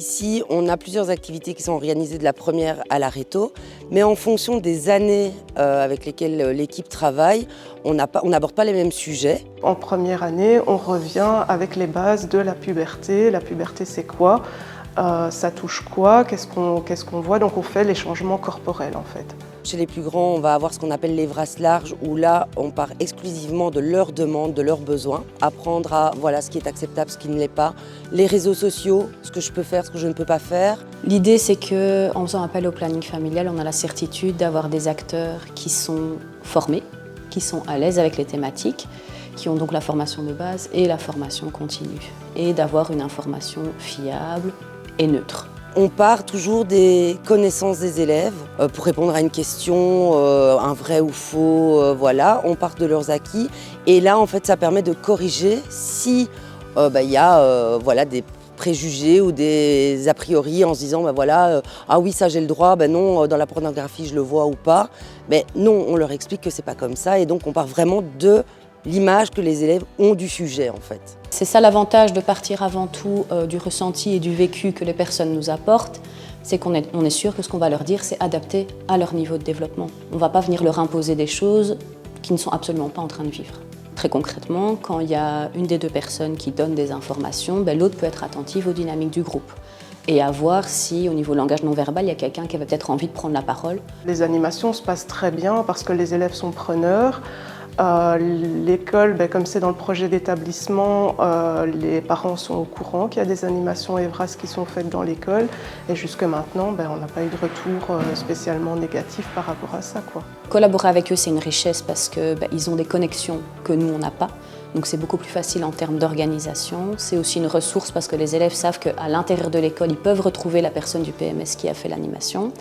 Ici, on a plusieurs activités qui sont organisées de la première à la réto, mais en fonction des années avec lesquelles l'équipe travaille, on n'aborde pas les mêmes sujets. En première année, on revient avec les bases de la puberté. La puberté, c'est quoi? Ça touche quoi? Qu'est-ce qu'on voit? Donc on fait les changements corporels en fait. Chez les plus grands, on va avoir ce qu'on appelle les brasses larges, où là, on part exclusivement de leurs demandes, de leurs besoins. Apprendre à voilà ce qui est acceptable, ce qui ne l'est pas. Les réseaux sociaux, ce que je peux faire, ce que je ne peux pas faire. L'idée, c'est qu'en faisant appel au planning familial, on a la certitude d'avoir des acteurs qui sont formés, qui sont à l'aise avec les thématiques, qui ont donc la formation de base et la formation continue, et d'avoir une information fiable et neutre. On part toujours des connaissances des élèves pour répondre à une question, un vrai ou faux, voilà. On part de leurs acquis et là, en fait, ça permet de corriger si y a voilà, des préjugés ou des a priori en se disant ah oui, ça j'ai le droit, non, dans la pornographie je le vois ou pas. Mais non, on leur explique que c'est pas comme ça et donc on part vraiment de l'image que les élèves ont du sujet en fait. C'est ça l'avantage de partir avant tout du ressenti et du vécu que les personnes nous apportent, c'est qu'on est sûr que ce qu'on va leur dire, c'est adapté à leur niveau de développement. On ne va pas venir leur imposer des choses qui ne sont absolument pas en train de vivre. Très concrètement, quand il y a une des deux personnes qui donne des informations, l'autre peut être attentive aux dynamiques du groupe et à voir si, au niveau langage non verbal, il y a quelqu'un qui avait peut-être envie de prendre la parole. Les animations se passent très bien parce que les élèves sont preneurs. L'école, comme c'est dans le projet d'établissement, les parents sont au courant qu'il y a des animations EVRAS qui sont faites dans l'école et jusque maintenant, on n'a pas eu de retour spécialement négatif par rapport à ça, quoi. Collaborer avec eux, c'est une richesse parce qu'ils ont des connexions que nous, on n'a pas. Donc c'est beaucoup plus facile en termes d'organisation. C'est aussi une ressource parce que les élèves savent qu'à l'intérieur de l'école, ils peuvent retrouver la personne du PMS qui a fait l'animation.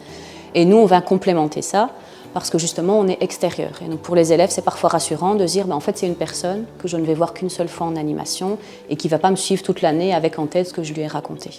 Et nous, on va complémenter ça parce que justement, on est extérieur. Et donc pour les élèves, c'est parfois rassurant de se dire en fait, c'est une personne que je ne vais voir qu'une seule fois en animation et qui ne va pas me suivre toute l'année avec en tête ce que je lui ai raconté.